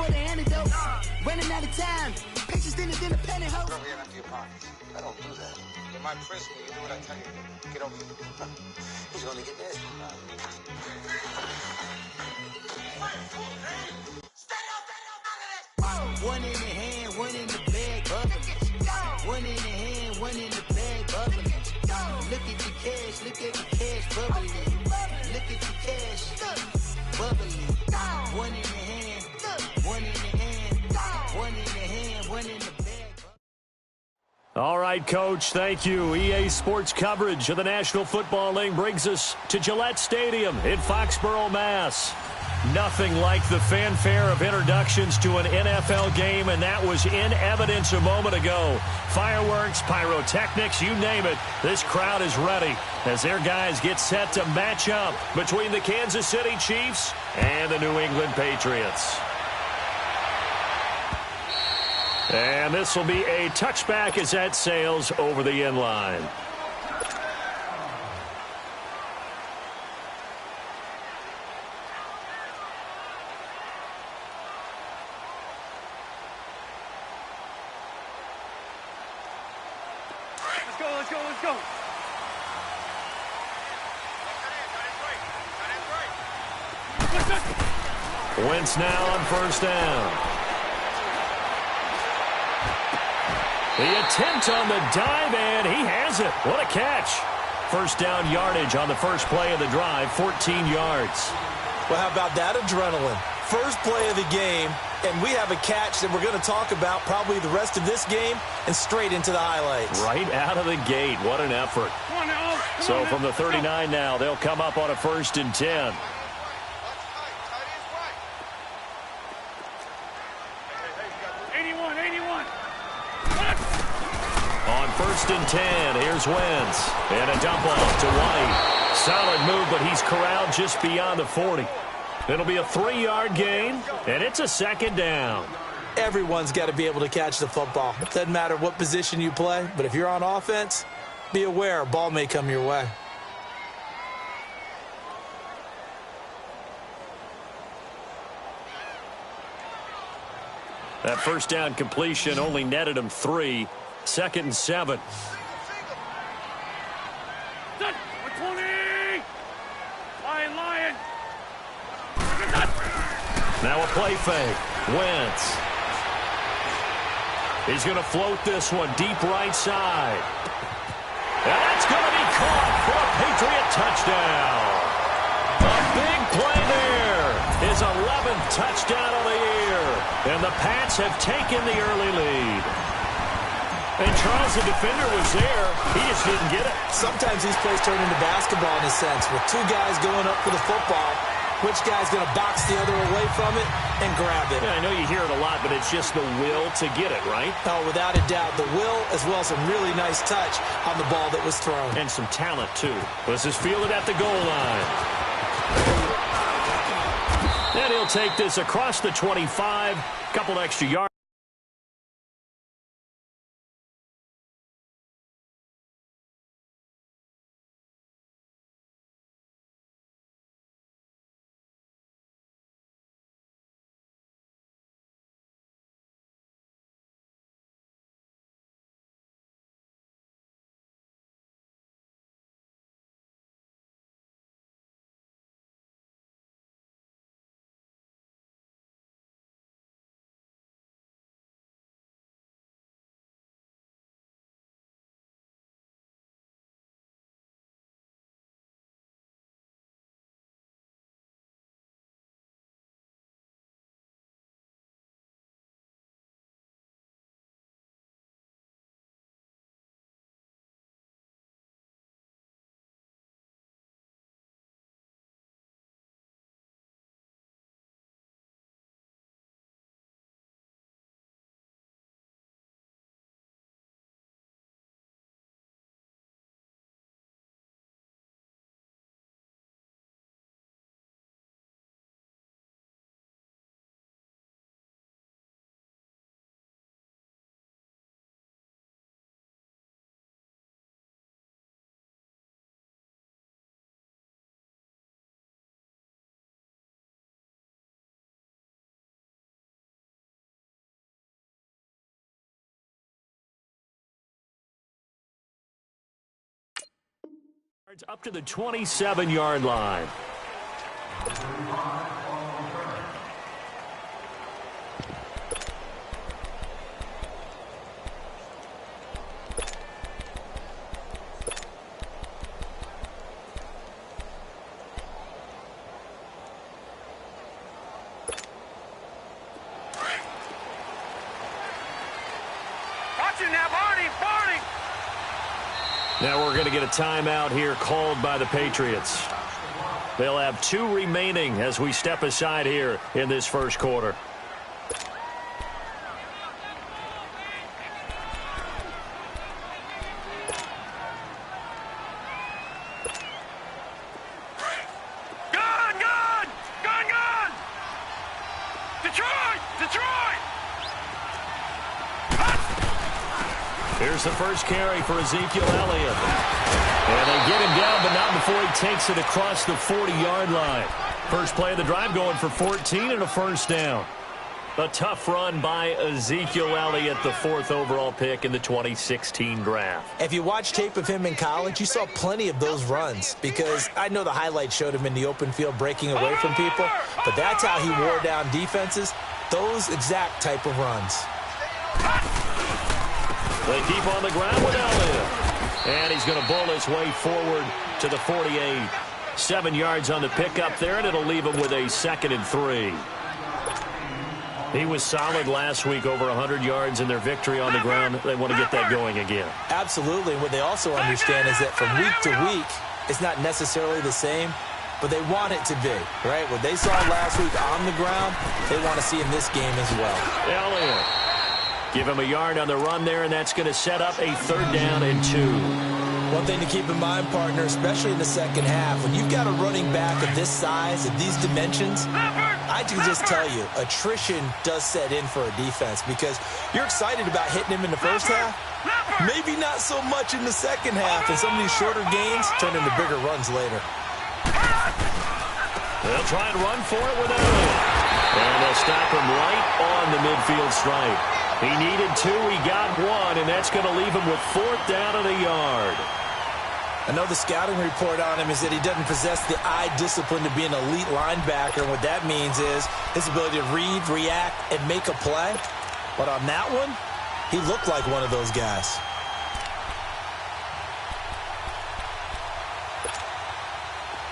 for the antidote. Running out of time. Patience in his independent hope. Over here and empty your pockets. I don't do that. In my prison, you do what I tell you to do. Get over here. He's gonna get this. One in the hand, one in the bag, bubbling. One in the hand, one in the bag, bubbling. Look at the cash, look at the cash, bubbling. Look at the cash, bubbling. One in the hand, one in the hand, one in the hand, one in the bag. All right, Coach, thank you. EA Sports coverage of the National Football League brings us to Gillette Stadium in Foxborough, Mass. Nothing like the fanfare of introductions to an NFL game, and that was in evidence a moment ago. Fireworks, pyrotechnics, you name it. This crowd is ready as their guys get set to match up between the Kansas City Chiefs and the New England Patriots. And this will be a touchback as that sails over the end line. Let's go. Wentz now on first down. The attempt on the dive, and he has it. What a catch. First down yardage on the first play of the drive, 14 yards. Well, how about that adrenaline? First play of the game, and we have a catch that we're going to talk about probably the rest of this game and straight into the highlights. Right out of the gate. What an effort. So from the 39 now, they'll come up on a 1st and 10. On 1st and 10, here's Wentz. And a dump off to White. Solid move, but he's corralled just beyond the 40. It'll be a 3-yard gain, and it's a 2nd down. Everyone's got to be able to catch the football. It doesn't matter what position you play, but if you're on offense, be aware a ball may come your way. That first down completion only netted him 3. 2nd and 7. Now a play fake. Wentz. He's going to float this one deep right side. And that's going to be caught for a Patriot touchdown. A big play there. His 11th touchdown of the year. And the Pats have taken the early lead. And Charles, the defender, was there. He just didn't get it. Sometimes these plays turn into basketball in a sense, with two guys going up for the football. Which guy's going to box the other away from it and grab it? Yeah, I know you hear it a lot, but it's just the will to get it, right? Oh, without a doubt. The will as well as some really nice touch on the ball that was thrown. And some talent, too. This is fielded at the goal line. And he'll take this across the 25. Couple extra yards. Up to the 27-yard line. Now we're going to get a timeout here called by the Patriots. They'll have 2 remaining as we step aside here in this first quarter. Gun! Detroit! Here's the first carry for Ezekiel Elliott. And they get him down, but not before he takes it across the 40-yard line. First play of the drive going for 14 and a first down. A tough run by Ezekiel Elliott, the 4th overall pick in the 2016 draft. If you watch tape of him in college, you saw plenty of those runs because I know the highlights showed him in the open field breaking away from people, but that's how he wore down defenses, those exact type of runs. They keep on the ground with Elliott. And he's going to bowl his way forward to the 48. 7 yards on the pickup there, and it'll leave him with a 2nd and 3. He was solid last week, over 100 yards in their victory on the ground. They want to get that going again. Absolutely. What they also understand is that from week to week, it's not necessarily the same, but they want it to be, right? What they saw last week on the ground, they want to see in this game as well. Elliott. Give him a yard on the run there, and that's going to set up a 3rd down and 2. One thing to keep in mind, partner, especially in the second half, when you've got a running back of this size, of these dimensions, I can just tell you, attrition does set in for a defense because you're excited about hitting him in the first half, maybe not so much in the second half, and some of these shorter gains turn into bigger runs later. They'll try and run for it with Elliott. And they'll stop him right on the midfield stripe. He needed 2, he got 1, and that's going to leave him with 4th down and a yard. I know the scouting report on him is that he doesn't possess the eye discipline to be an elite linebacker. And what that means is his ability to read, react, and make a play. But on that one, he looked like one of those guys.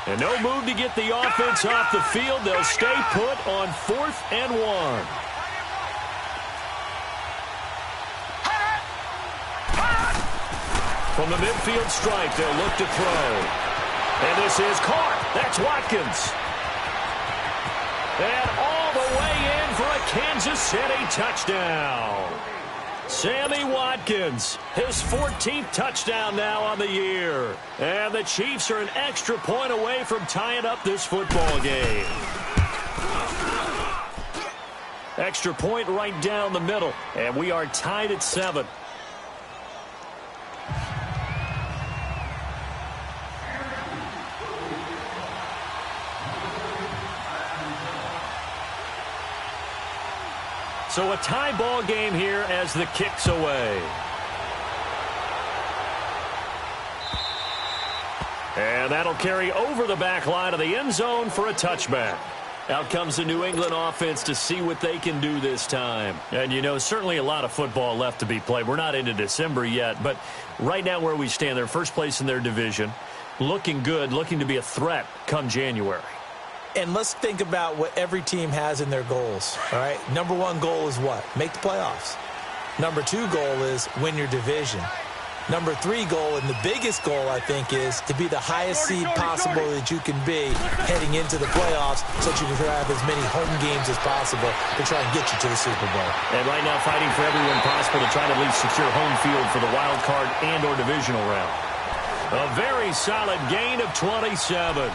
And no move to get the offense off the field. They'll stay put on 4th and 1. From the midfield stripe, they'll look to throw. And this is caught. That's Watkins. And all the way in for a Kansas City touchdown. Sammy Watkins, his 14th touchdown now on the year. And the Chiefs are an extra point away from tying up this football game. Extra point right down the middle. And we are tied at 7. So a tie ball game here as the kick's away. And that'll carry over the back line of the end zone for a touchback. Out comes the New England offense to see what they can do this time. And, you know, certainly a lot of football left to be played. We're not into December yet, but right now where we stand, they're first place in their division. Looking good, looking to be a threat come January. And let's think about what every team has in their goals, all right? Number 1 goal is what? Make the playoffs. Number 2 goal is win your division. Number 3 goal, and the biggest goal, I think, is to be the highest seed possible that you can be heading into the playoffs so that you can have as many home games as possible to try and get you to the Super Bowl. And right now fighting for every win possible to try to at least secure home field for the wild card and or divisional round. A very solid gain of 27.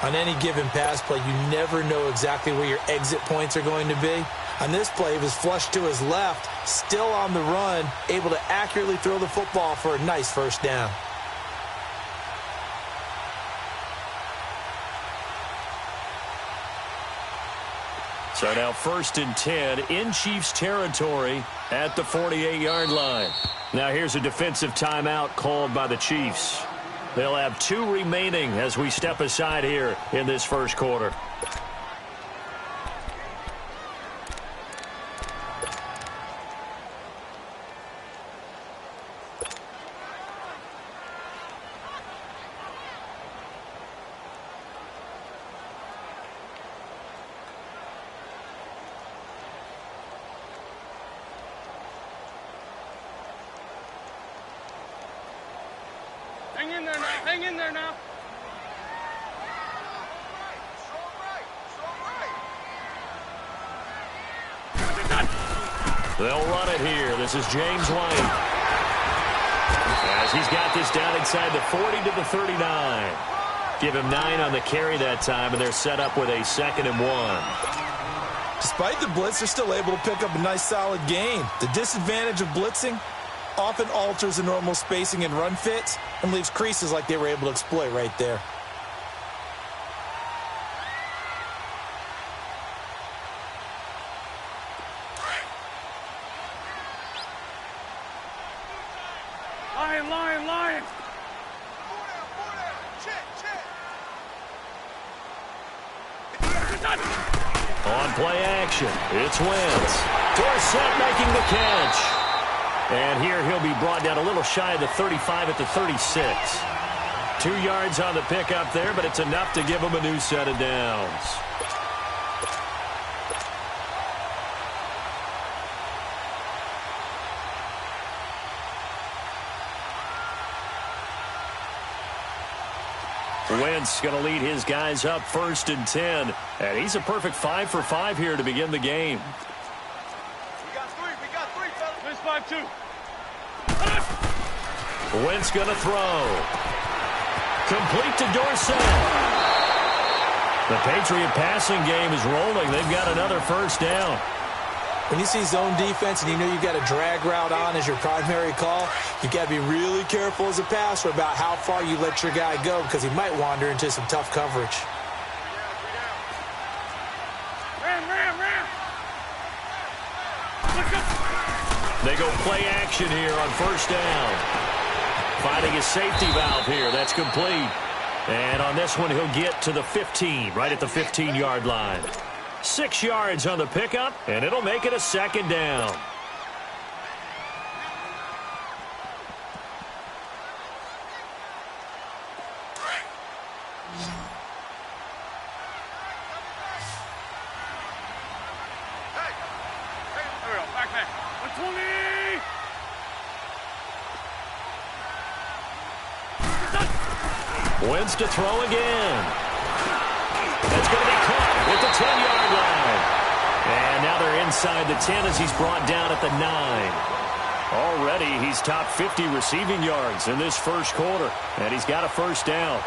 On any given pass play, you never know exactly where your exit points are going to be. On this play, he was flushed to his left, still on the run, able to accurately throw the football for a nice first down. So now 1st and 10 in Chiefs territory at the 48-yard line. Now here's a defensive timeout called by the Chiefs. They'll have 2 remaining as we step aside here in this first quarter. Hang in there now. Hang in there now. They'll run it here. This is James White. As he's got this down inside the 40 to the 39. Give him 9 on the carry that time, and they're set up with a 2nd and 1. Despite the blitz, they're still able to pick up a nice, solid gain. The disadvantage of blitzing often alters the normal spacing and run fits and leaves creases like they were able to exploit right there. Lion. On play action, it's Wentz. Dorsett making the catch. And here he'll be brought down a little shy of the 35 at the 36. 2 yards on the pickup there, but it's enough to give him a new set of downs. Wentz going to lead his guys up 1st and 10. And he's a perfect 5 for 5 here to begin the game. We got three, fellas. This 5-2. Wentz going to throw. Complete to Dorsett. The Patriot passing game is rolling. They've got another 1st down. When you see zone defense and you know you've got a drag route on as your primary call, you've got to be really careful as a passer about how far you let your guy go because he might wander into some tough coverage. Ram. They go play action here on 1st down. Finding his safety valve here. That's complete. And on this one, he'll get to the 15, right at the 15-yard line. 6 yards on the pickup, and it'll make it a 2nd down. There we go. Back. 120. Wentz to throw again. That's going to be caught at the 10-yard line. And now they're inside the 10 as he's brought down at the 9. Already he's top 50 receiving yards in this first quarter. And he's got a 1st down.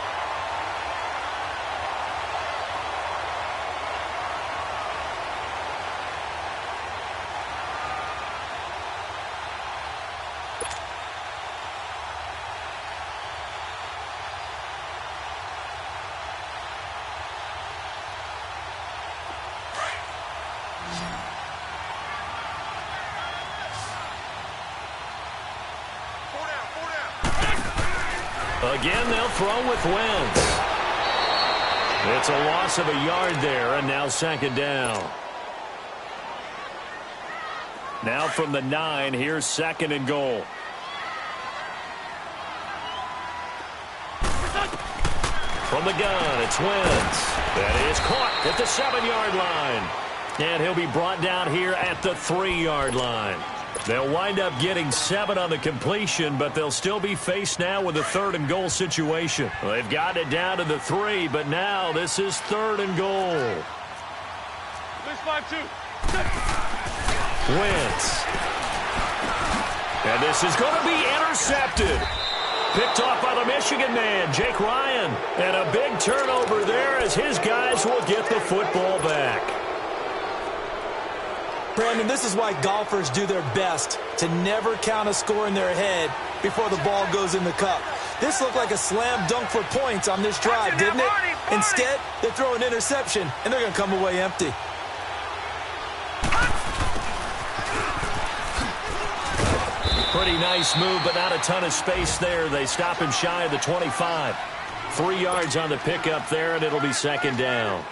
Again, they'll throw with Wentz. It's a loss of a yard there, and now 2nd down. Now from the 9, here's 2nd and goal. From the gun, it's Wentz. That is caught at the 7-yard line. And he'll be brought down here at the 3-yard line. They'll wind up getting 7 on the completion, but they'll still be faced now with a 3rd and goal situation. They've got it down to the 3, but now this is 3rd and goal. This 5-2. Wentz. And this is going to be intercepted. Picked off by the Michigan man, Jake Ryan. And a big turnover there as his guys will get the football back. Brandon, this is why golfers do their best to never count a score in their head before the ball goes in the cup. This looked like a slam dunk for points on this drive, didn't it? Instead, they throw an interception, and they're going to come away empty. Pretty nice move, but not a ton of space there. They stop him shy of the 25. 3 yards on the pickup there, and it'll be second down.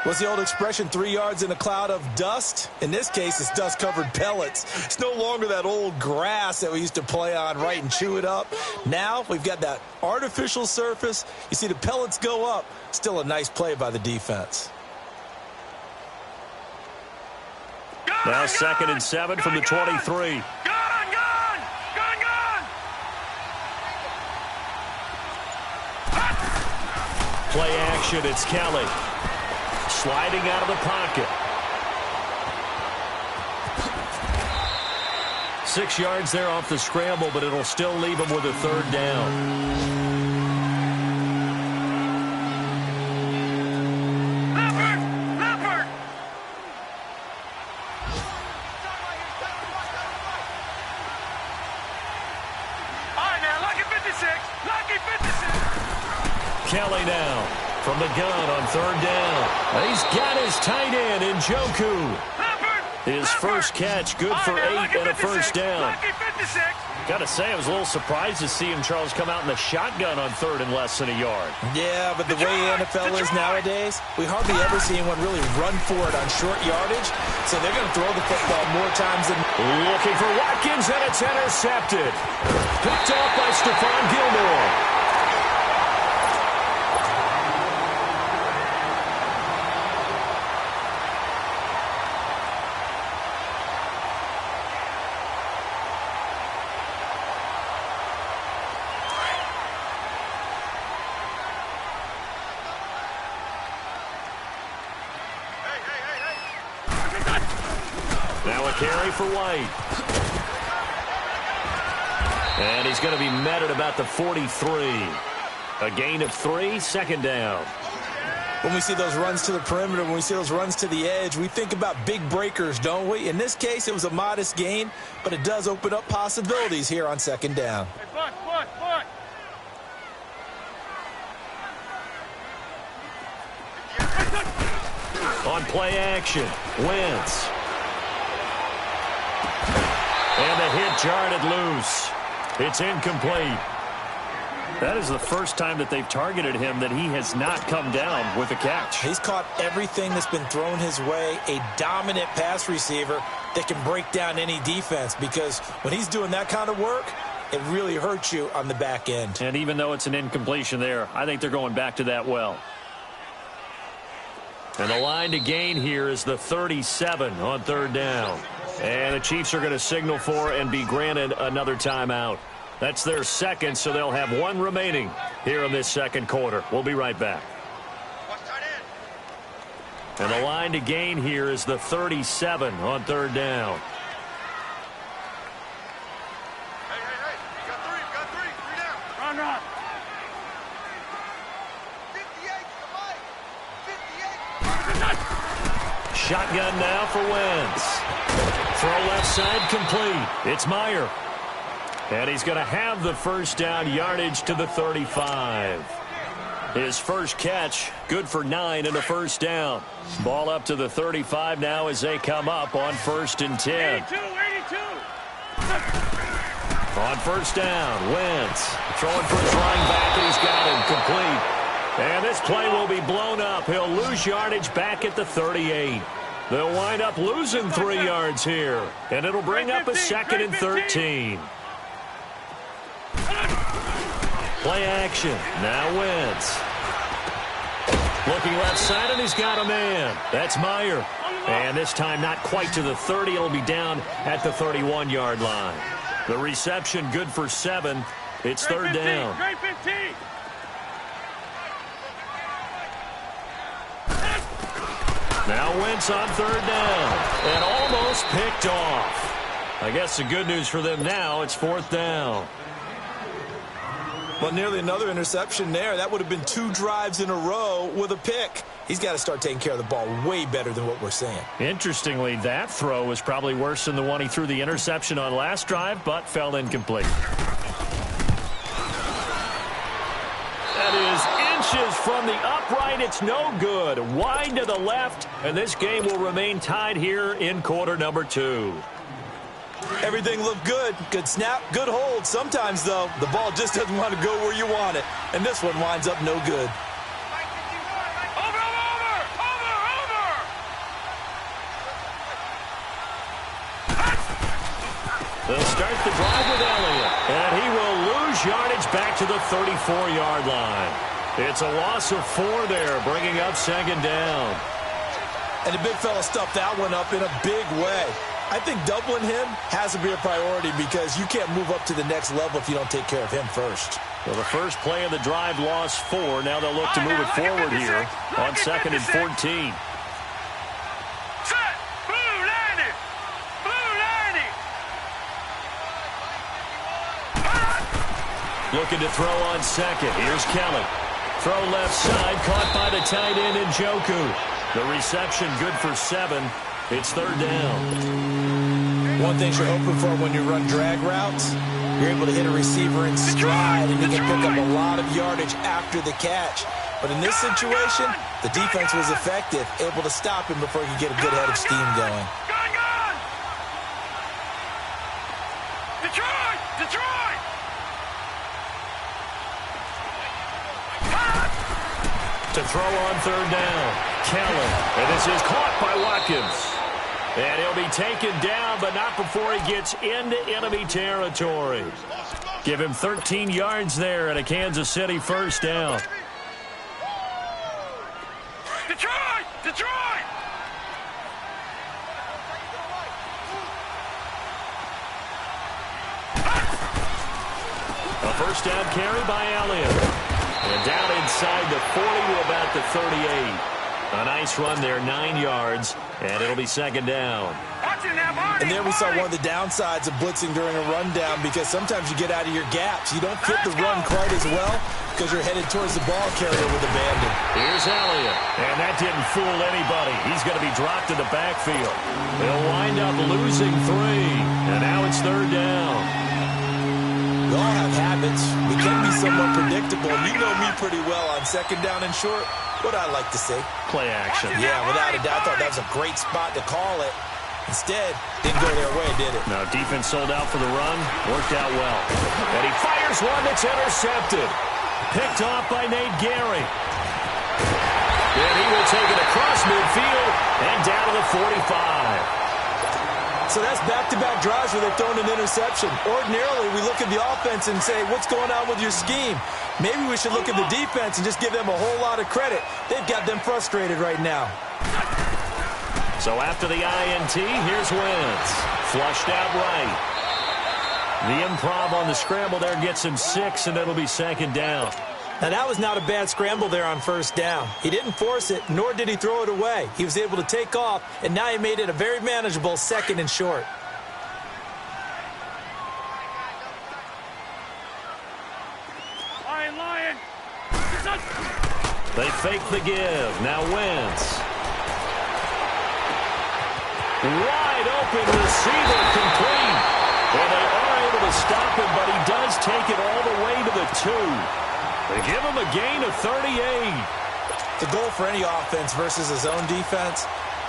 What's the old expression, 3 yards in a cloud of dust? In this case, it's dust-covered pellets. It's no longer that old grass that we used to play on, right, and chew it up. Now we've got that artificial surface. You see the pellets go up. Still a nice play by the defense. Now 2nd and 7 from the 23. Play action, it's Kelly. Sliding out of the pocket. 6 yards there off the scramble, but it'll still leave him with a 3rd down. Kelly now from the gun on 3rd down. And he's got his tight end in Njoku. His first catch, good for 8 and a 1st down. Got to say, I was a little surprised to see him, Charles, come out in the shotgun on 3rd and less than a yard. Yeah, but the way the NFL is nowadays, we hardly ever see anyone really run for it on short yardage. So they're going to throw the football more times than... Looking for Watkins, and it's intercepted. Picked off by Stephon Gilmore. Now a carry for White. And he's going to be met at about the 43. A gain of 3, 2nd down. When we see those runs to the perimeter, when we see those runs to the edge, we think about big breakers, don't we? In this case, it was a modest gain, but it does open up possibilities here on 2nd down. Hey, bunt. On play action, Wentz. And the hit jarred loose. It's incomplete. That is the first time that they've targeted him that he has not come down with a catch. He's caught everything that's been thrown his way, a dominant pass receiver that can break down any defense, because when he's doing that kind of work, it really hurts you on the back end. And even though it's an incompletion there, I think they're going back to that well. And the line to gain here is the 37 on 3rd down. And the Chiefs are going to signal for and be granted another timeout. That's their 2nd, so they'll have 1 remaining here in this 2nd quarter. We'll be right back. And the line to gain here is the 37 on 3rd down. Hey, we got 3 down. Run. 58. Shotgun now for Wentz. Throw left side complete. It's Meyer. And he's going to have the 1st down, yardage to the 35. His first catch, good for 9 and a 1st down. Ball up to the 35 now as they come up on 1st and 10. 82. On 1st down, Wentz throwing for his running back, and he's got him complete. And this play will be blown up. He'll lose yardage back at the 38. They'll wind up losing 3 yards here, and it'll bring up a 2nd and 13. Play action. Now Wentz. Looking left side, and he's got a man. That's Meyer. And this time not quite to the 30. It'll be down at the 31-yard line. The reception good for 7. It's 3rd down. Great 15. Now Wentz on 3rd down. And almost picked off. I guess the good news for them now, it's 4th down. Well, nearly another interception there. That would have been 2 drives in a row with a pick. He's got to start taking care of the ball way better than what we're seeing. Interestingly, that throw was probably worse than the one he threw the interception on last drive, but fell incomplete. That is inches from the upright. It's no good. Wide to the left, and this game will remain tied here in quarter number 2. Everything looked good. Good snap, good hold. Sometimes, though, the ball just doesn't want to go where you want it. And this one winds up no good. They'll start the drive with Elliott, and he will lose yardage back to the 34-yard line. It's a loss of 4 there, bringing up second down. And the big fella stuffed that one up in a big way. I think doubling him has to be a priority because you can't move up to the next level if you don't take care of him first. Well, the first play of the drive lost 4. Now they'll look to move it forward here on 2nd and 14. Looking to throw on second. Here's Kelly. Throw left side, caught by the tight end Njoku. The reception good for 7. It's third down. One thing you're hoping for when you run drag routes, you're able to hit a receiver in stride, and he can pick up a lot of yardage after the catch. But in this situation, the defense was effective, able to stop him before he could get a good head of steam going. Detroit! To throw on third down, Kelly. And this is caught by Watkins. And he'll be taken down, but not before he gets into enemy territory. Give him 13 yards there and a Kansas City first down. Detroit! A first down carry by Elliott. And down inside the 40 to about the 38. A nice run there, 9 yards, and it'll be second down. And there we saw one of the downsides of blitzing during a rundown because sometimes you get out of your gaps. You don't fit the run quite as well because you're headed towards the ball carrier with abandon. Here's Elliott, and that didn't fool anybody. He's going to be dropped in the backfield. They'll wind up losing 3, and now it's third down. We all have habits. We can be somewhat predictable. You know me pretty well on second down and short. What I like to say? Play action. Yeah, without a doubt. I thought that was a great spot to call it. Instead, didn't go their way, did it? No, defense sold out for the run. Worked out well. And he fires one that's intercepted. Picked off by Nate Gary. And he will take it across midfield and down to the 45. So that's back-to-back drives where they've thrown an interception. Ordinarily, we look at the offense and say, what's going on with your scheme? Maybe we should look at the defense and just give them a whole lot of credit. They've got them frustrated right now. So after the INT, here's Wentz. Flushed out right. The improv on the scramble there gets him 6, and it'll be second down. Now, that was not a bad scramble there on first down. He didn't force it, nor did he throw it away. He was able to take off, and now he made it a very manageable second and short. Lion! They fake the give. Now Wentz. Wide open receiver complete. Well, they are able to stop him, but he does take it all the way to the 2. They give him a gain of 38. The goal for any offense versus his own defense,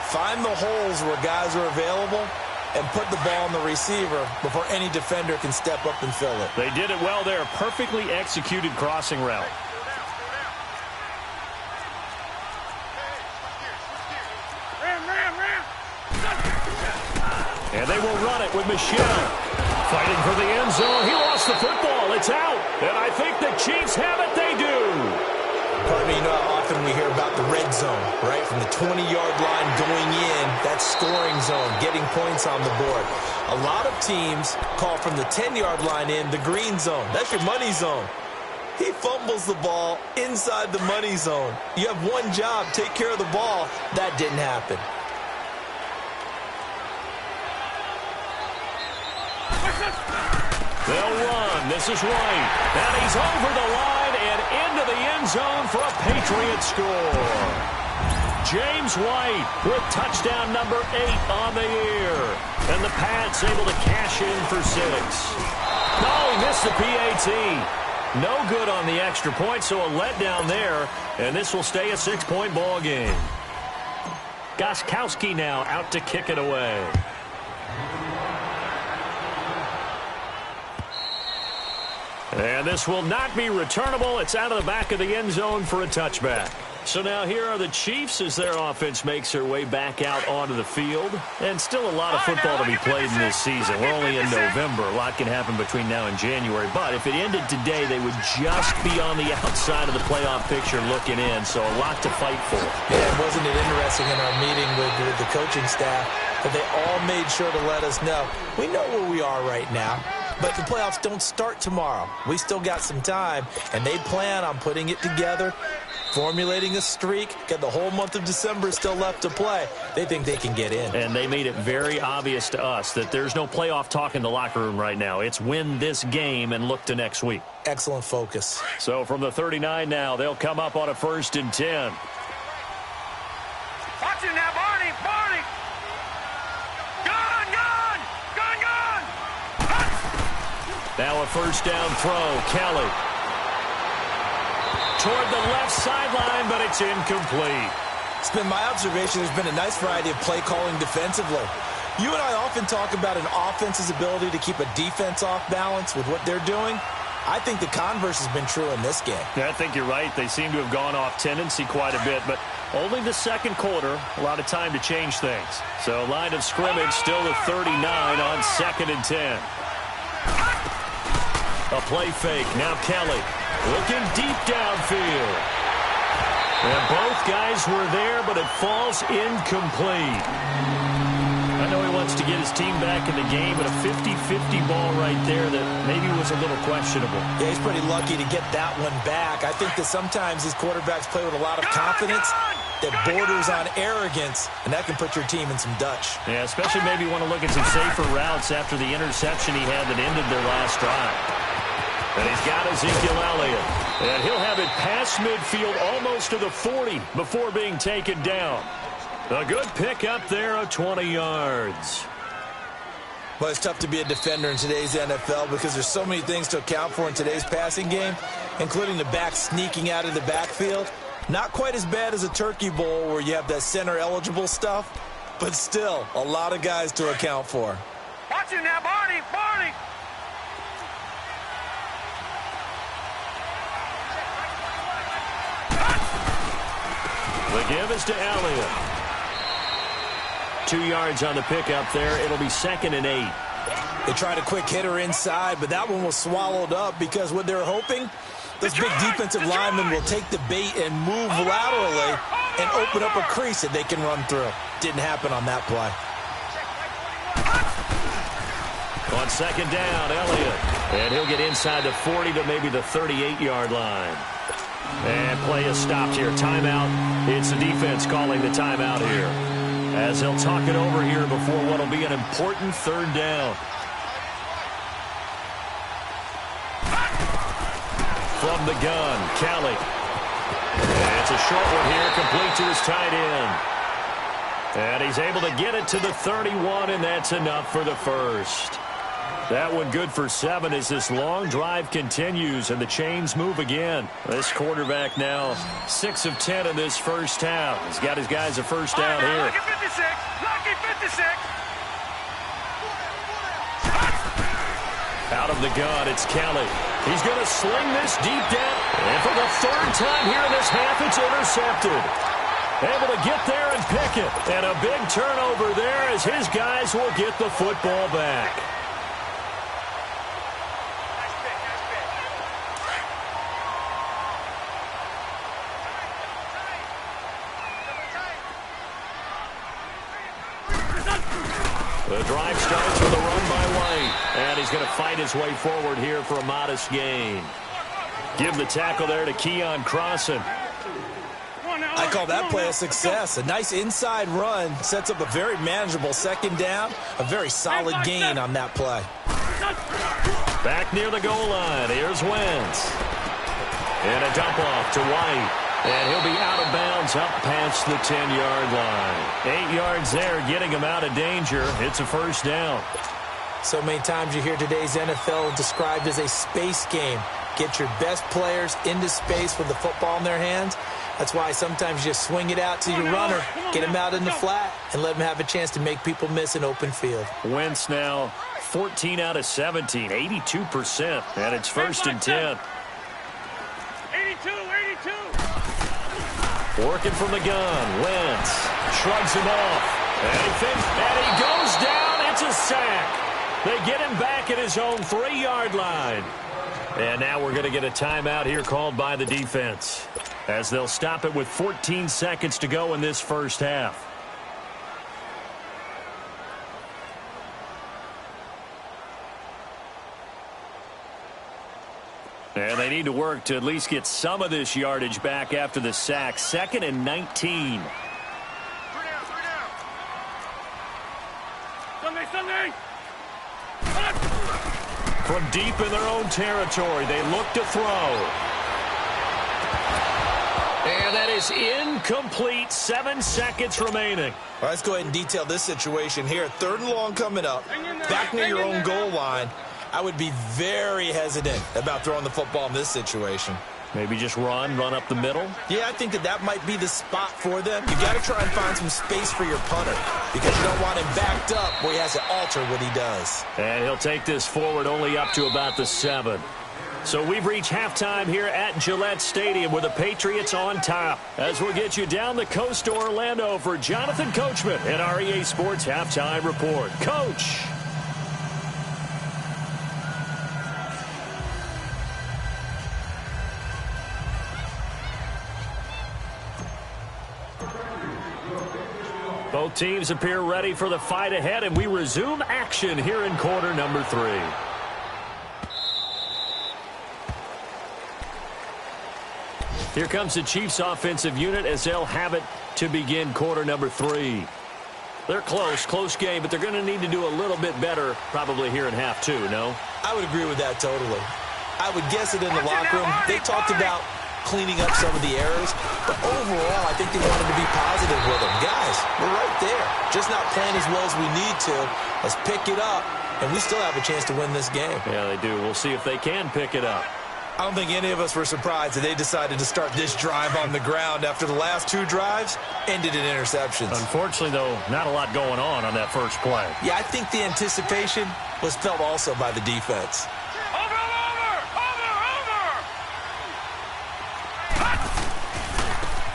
find the holes where guys are available and put the ball on the receiver before any defender can step up and fill it. They did it well there. Perfectly executed crossing route. Ram! And they will run it with Michelle. Fighting for the end zone. He lost the football. It's out. And I think the Chiefs have it. They do. Pardon me, you know how often we hear about the red zone, right? From the 20-yard line going in, that scoring zone, getting points on the board. A lot of teams call from the 10-yard line in the green zone. That's your money zone. He fumbles the ball inside the money zone. You have one job, take care of the ball. That didn't happen. They'll run. This is White. And he's over the line and into the end zone for a Patriot score. James White with touchdown number 8 on the year. And the Pats able to cash in for 6. No, he missed the PAT. No good on the extra point, so a letdown there. And this will stay a 6-point ball game. Gostkowski now out to kick it away. And this will not be returnable. It's out of the back of the end zone for a touchback. So now here are the Chiefs as their offense makes their way back out onto the field. And still a lot of football to be played in this season. We're only in November. A lot can happen between now and January. But if it ended today, they would just be on the outside of the playoff picture looking in. So a lot to fight for. Yeah, wasn't it interesting in our meeting with the coaching staff that they all made sure to let us know, we know where we are right now. But the playoffs don't start tomorrow. We still got some time, and they plan on putting it together, formulating a streak, got the whole month of December still left to play. They think they can get in. And they made it very obvious to us that there's no playoff talk in the locker room right now. It's win this game and look to next week. Excellent focus. So from the 39 now, they'll come up on a 1st and 10. Watch it now, Barney! Barney! Gone! Gone! Gone! Gone! Now a 1st down throw. Kelly. Toward the left sideline, but it's incomplete. It's been my observation there's been a nice variety of play calling defensively. You and I often talk about an offense's ability to keep a defense off balance with what they're doing. I think the converse has been true in this game. Yeah, I think you're right. They seem to have gone off tendency quite a bit, but only the second quarter, a lot of time to change things. So line of scrimmage still at 39 on 2nd and 10. A play fake. Now Kelly looking deep downfield. And both guys were there, but it falls incomplete. I know he wants to get his team back in the game, but a 50-50 ball right there that maybe was a little questionable. Yeah, he's pretty lucky to get that one back. I think that sometimes these quarterbacks play with a lot of confidence that borders on arrogance, and that can put your team in some Dutch. Yeah, especially maybe want to look at some safer routes after the interception he had that ended their last drive. And he's got Ezekiel Elliott. And he'll have it past midfield almost to the 40 before being taken down. A good pick up there of 20 yards. Well, it's tough to be a defender in today's NFL because there's so many things to account for in today's passing game, including the back sneaking out of the backfield. Not quite as bad as a turkey bowl where you have that center-eligible stuff, but still a lot of guys to account for. Watch it now, Barney! Barney! The give is to Elliott. 2 yards on the pickup there. It'll be 2nd and 8. They tried a quick hitter inside, but that one was swallowed up because what they're hoping, those big defensive linemen will take the bait and move laterally and open up a crease that they can run through. Didn't happen on that play. On 2nd down, Elliott. And he'll get inside the 40 to maybe the 38-yard line. And play is stopped here. Timeout. It's the defense calling the timeout here, as they'll talk it over here before what will be an important 3rd down. From the gun, Kelly. And it's a short one here, complete to his tight end. And he's able to get it to the 31, and that's enough for the first. That one good for 7 as this long drive continues and the chains move again. This quarterback now 6 of 10 in this first half. He's got his guys a first down here. Lucky 56! Lucky 56! Out of the gun, it's Kelly. He's going to sling this deep down. And for the 3rd time here in this half, it's intercepted. Able to get there and pick it. And a big turnover there as his guys will get the football back. The drive starts with a run by White. And he's going to fight his way forward here for a modest gain. Give the tackle there to Keon Crossan. I call that play a success. A nice inside run sets up a very manageable 2nd down. A very solid gain on that play. Back near the goal line. Here's Wentz. And a dump off to White. And he'll be out of bounds up past the 10-yard line. 8 yards there, getting him out of danger. It's a first down. So many times you hear today's NFL described as a space game. Get your best players into space with the football in their hands. That's why sometimes you just swing it out to your runner, get him out in the flat, and let him have a chance to make people miss an open field. Wentz now 14 out of 17, 82%, and it's 1st and 10. 82. Working from the gun, Wentz shrugs him off, and he goes down. It's a sack. They get him back at his own 3-yard line. And now we're going to get a timeout here called by the defense, as they'll stop it with 14 seconds to go in this first half. And they need to work to at least get some of this yardage back after the sack. 2nd and 19. Sunday. From deep in their own territory, they look to throw. And that is incomplete. 7 seconds remaining. All right, let's go ahead and detail this situation here. 3rd and long coming up. Back near your own goal line. I would be very hesitant about throwing the football in this situation. Maybe just run up the middle? Yeah, I think that might be the spot for them. You got to try and find some space for your punter because you don't want him backed up where he has to alter what he does. And he'll take this forward only up to about the 7. So we've reached halftime here at Gillette Stadium with the Patriots on top. As we'll get you down the coast to Orlando for Jonathan Coachman at our EA Sports Halftime Report. Coach! Both teams appear ready for the fight ahead, and we resume action here in quarter number 3. Here comes the Chiefs offensive unit as they'll have it to begin quarter number 3. They're close game, but they're going to need to do a little bit better probably here in half 2, no? I would agree with that totally. I would guess it in the locker room. They talked about cleaning up some of the errors, but overall, I think they wanted to be positive with them. Guys, we're right there. Just not playing as well as we need to. Let's pick it up, and we still have a chance to win this game. Yeah, they do. We'll see if they can pick it up. I don't think any of us were surprised that they decided to start this drive on the ground after the last 2 drives ended in interceptions. Unfortunately, though, not a lot going on that first play. Yeah, I think the anticipation was felt also by the defense.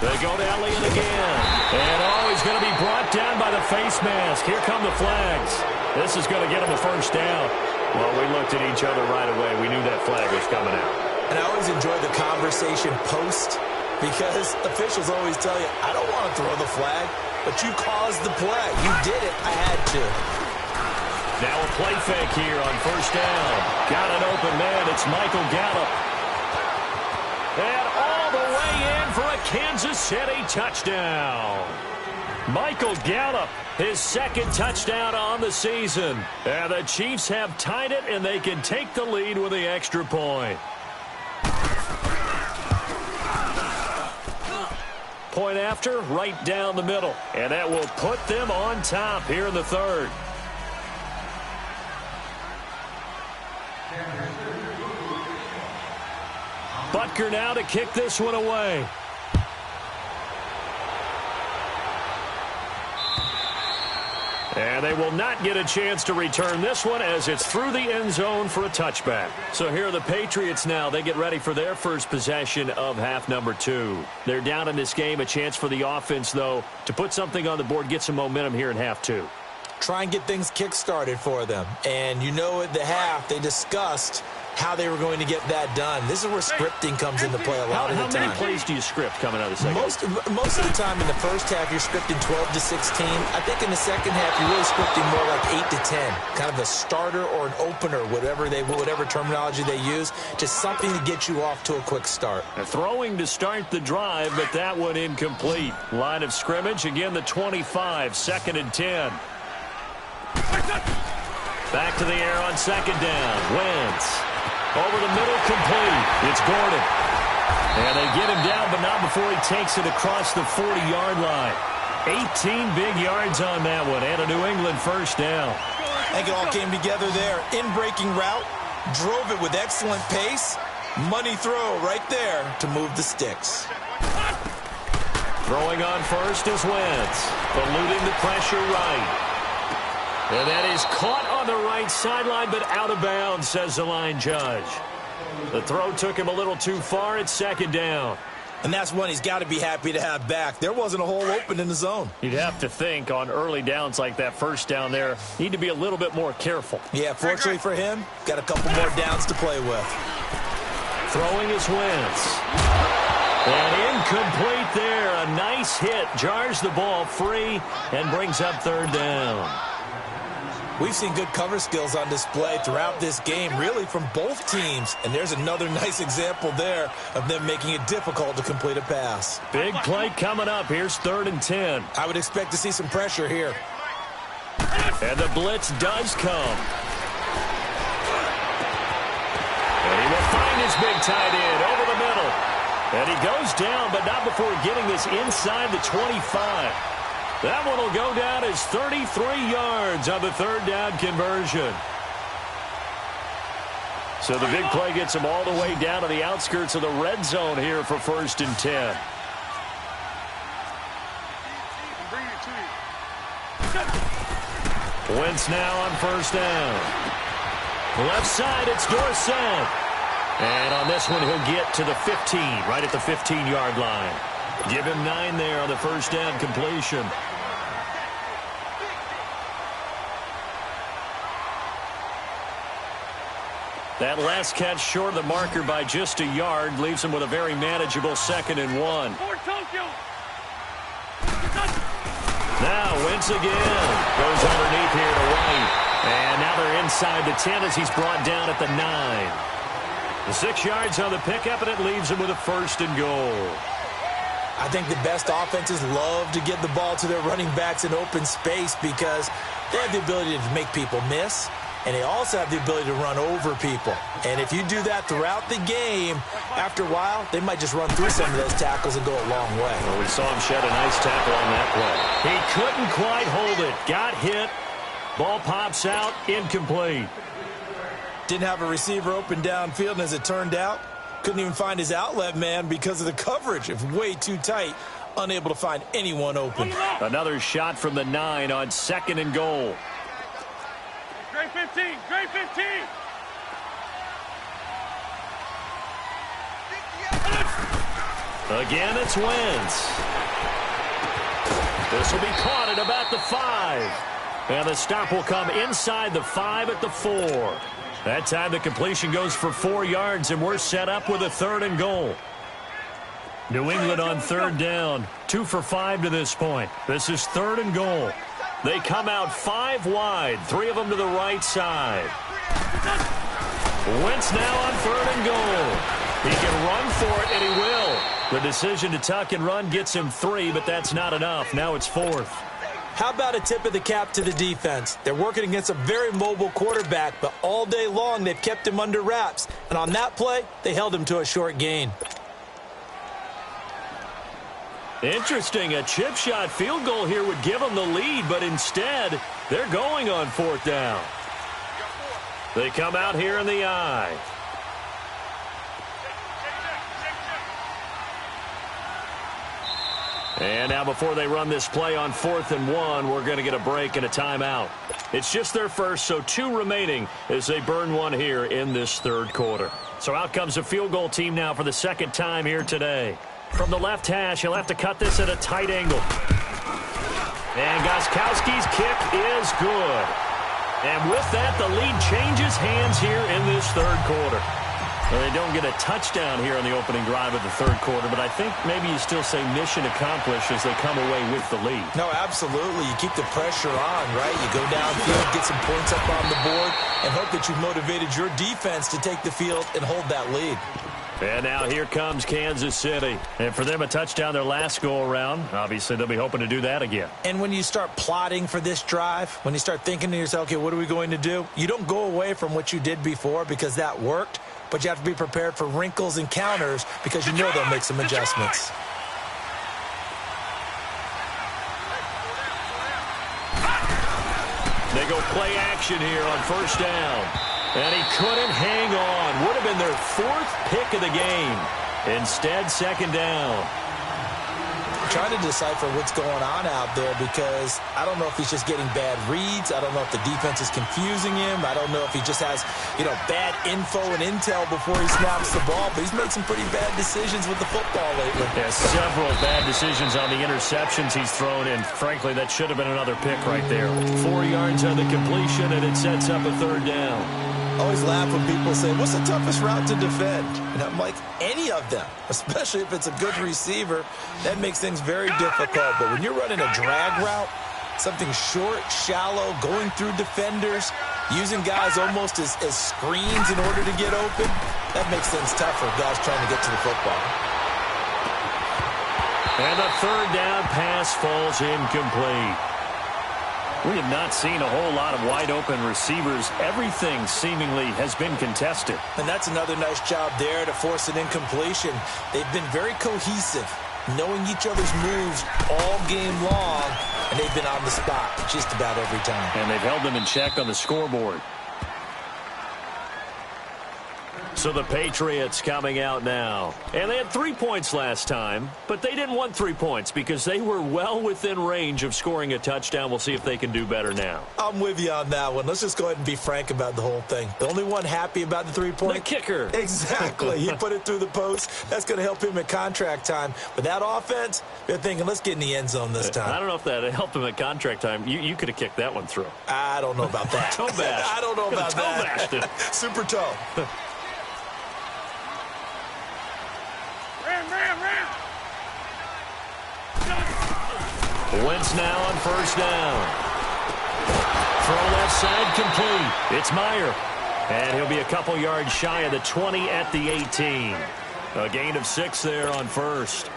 They go to Elliott again. And he's going to be brought down by the face mask. Here come the flags. This is going to get him a first down. Well, we looked at each other right away. We knew that flag was coming out. And I always enjoy the conversation post because officials always tell you, I don't want to throw the flag, but you caused the play. You did it. I had to. Now a play fake here on first down. Got an open man. It's Michael Gallup. And all the way in for a Kansas City touchdown. Michael Gallup, his 2nd touchdown on the season. And the Chiefs have tied it, and they can take the lead with the extra point. Point after, right down the middle. And that will put them on top here in the 3rd. Butker now to kick this one away. And they will not get a chance to return this one as it's through the end zone for a touchback. So here are the Patriots now. They get ready for their first possession of half number 2. They're down in this game. A chance for the offense, though, to put something on the board, get some momentum here in half 2. Try and get things kick-started for them. And you know at the half, they discussed how they were going to get that done. This is where scripting comes into play a lot of the time. How many plays do you script coming out of the second? Most of the time in the first half, you're scripting 12 to 16. I think in the second half, you're really scripting more like 8 to 10. Kind of a starter or an opener, whatever terminology they use. Just something to get you off to a quick start. Throwing to start the drive, but that one incomplete. Line of scrimmage, again the 25, 2nd and 10. Back to the air on 2nd down. Wentz. Over the middle, complete. It's Gordon. And they get him down, but not before he takes it across the 40-yard line. 18 big yards on that one, and a New England first down. I think it all came together there. In-breaking route, drove it with excellent pace. Money throw right there to move the sticks. Throwing on first is Wentz, eluding the pressure right. And that is caught on the right sideline, but out of bounds, says the line judge. The throw took him a little too far. It's second down. And that's one he's got to be happy to have back. There wasn't a hole open in the zone. You'd have to think on early downs like that first down there, need to be a little bit more careful. Yeah, fortunately for him, got a couple more downs to play with. Throwing is Wentz. And incomplete there. A nice hit. Jars the ball free and brings up third down. We've seen good cover skills on display throughout this game, really from both teams. And there's another nice example there of them making it difficult to complete a pass. Big play coming up. Here's 3rd and 10. I would expect to see some pressure here. And the blitz does come. And he will find his big tight end over the middle. And he goes down, but not before getting this inside the 25. That one will go down as 33 yards on the 3rd down conversion. So the big play gets him all the way down to the outskirts of the red zone here for 1st and 10. Wentz now on 1st down. Left side, it's Dorsett. And on this one, he'll get to the 15, right at the 15-yard line. Give him 9 there on the 1st down completion. That last catch short of the marker by just a yard leaves him with a very manageable 2nd and 1. Now Wentz again goes underneath here to White. And now they're inside the 10 as he's brought down at the 9. The 6 yards on the pickup, and it leaves him with a 1st and goal. I think the best offenses love to get the ball to their running backs in open space because they have the ability to make people miss, and they also have the ability to run over people. And if you do that throughout the game, after a while, they might just run through some of those tackles and go a long way. Well, we saw him shed a nice tackle on that play. He couldn't quite hold it. Got hit. Ball pops out. Incomplete. Didn't have a receiver open downfield, and as it turned out, couldn't even find his outlet man because of the coverage. It's way too tight. Unable to find anyone open. Another shot from the 9 on 2nd and goal. Great 15, great 15. Again, it's Wentz. This will be caught at about the 5. And the stop will come inside the 5 at the 4. That time the completion goes for 4 yards, and we're set up with a 3rd and goal. New England on 3rd down. 2 for 5 to this point. This is 3rd and goal. They come out 5 wide, 3 of them to the right side. Wentz now on 3rd and goal. He can run for it, and he will. The decision to tuck and run gets him 3, but that's not enough. Now it's 4th. How about a tip of the cap to the defense? They're working against a very mobile quarterback, but all day long they've kept him under wraps. And on that play, they held him to a short gain. Interesting. A chip shot field goal here would give them the lead, but instead, they're going on 4th down. They come out here in the I. And now before they run this play on 4th and 1, we're going to get a break and a timeout. It's just their first, so 2 remaining as they burn 1 here in this 3rd quarter. So out comes a field goal team now for the 2nd time here today. From the left hash, he'll have to cut this at a tight angle. And Gostkowski's kick is good. And with that, the lead changes hands here in this 3rd quarter. Well, they don't get a touchdown here on the opening drive of the 3rd quarter, but I think maybe you still say mission accomplished as they come away with the lead. No, absolutely. You keep the pressure on, right? You go downfield, get some points up on the board, and hope that you've motivated your defense to take the field and hold that lead. And now here comes Kansas City. And for them, a touchdown their last go-around. Obviously, they'll be hoping to do that again. And when you start plotting for this drive, when you start thinking to yourself, okay, what are we going to do? You don't go away from what you did before because that worked, but you have to be prepared for wrinkles and counters because you know they'll make some adjustments. They go play action here on 1st down. And he couldn't hang on. Would have been their 4th pick of the game. Instead, 2nd down. trying to decipher what's going on out there because I don't know if he's just getting bad reads. I don't know if the defense is confusing him. I don't know if he just has, bad info and intel before he snaps the ball. But he's made some pretty bad decisions with the football lately. Yeah, several bad decisions on the interceptions he's thrown, and frankly, that should have been another pick right there. 4 yards on the completion, and it sets up a third down. I always laugh when people say, what's the toughest route to defend? And I'm like, any of them, especially if it's a good receiver. That makes things very difficult. But when you're running a drag route, something short, shallow, going through defenders, using guys almost as screens in order to get open, that makes things tougher, guys trying to get to the football. And the third down pass falls incomplete. We have not seen a whole lot of wide-open receivers. Everything seemingly has been contested. And that's another nice job there to force an incompletion. They've been very cohesive, knowing each other's moves all game long, and they've been on the spot just about every time. And they've held them in check on the scoreboard. So the Patriots coming out now. And they had 3 points last time, but they didn't want 3 points because they were well within range of scoring a touchdown. We'll see if they can do better now. I'm with you on that one. Let's just go ahead and be frank about the whole thing. The only one happy about the 3-point? The kicker. Exactly. He put it through the post. That's going to help him at contract time. But that offense, they're thinking, let's get in the end zone this time. I don't know if that helped him at contract time. You could have kicked that one through. I don't know about that. Toe bash. I don't know about that. Toe bashed it. Super toe. Wentz now on first down. Throw left side complete. It's Meyer. And he'll be a couple yards shy of the 20 at the 18. A gain of 6 there on first.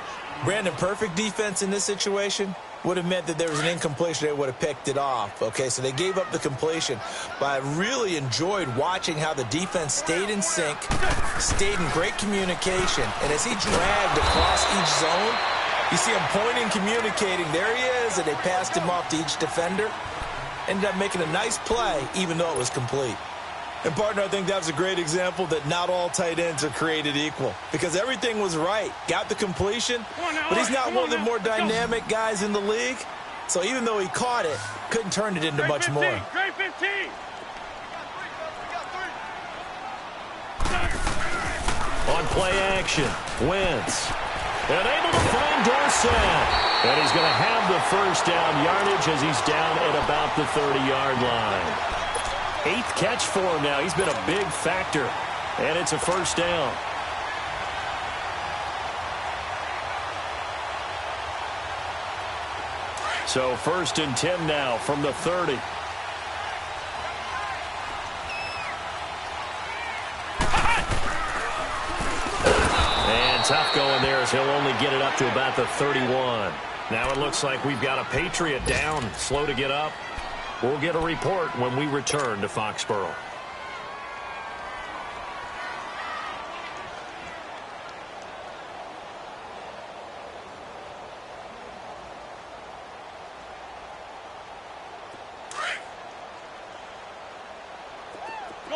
Brandon, perfect defense in this situation would have meant that there was an incompletion. They would have picked it off. Okay, so they gave up the completion. But I really enjoyed watching how the defense stayed in sync, stayed in great communication. And as he dragged across each zone, you see him pointing, communicating. There he is, and they passed him off to each defender. Ended up making a nice play, even though it was complete. And, partner, I think that was a great example that not all tight ends are created equal. Because everything was right. Got the completion, but he's not one of the more dynamic guys in the league. So even though he caught it, couldn't turn it into much more. Great 15. On play action, Wentz. And able to find Dorsett. And he's going to have the first down yardage as he's down at about the 30-yard line. 8th catch for him now. He's been a big factor. And it's a first down. So 1st and 10 now from the 30. And tough going there as he'll only get it up to about the 31. Now it looks like we've got a Patriot down, slow to get up. We'll get a report when we return to Foxborough.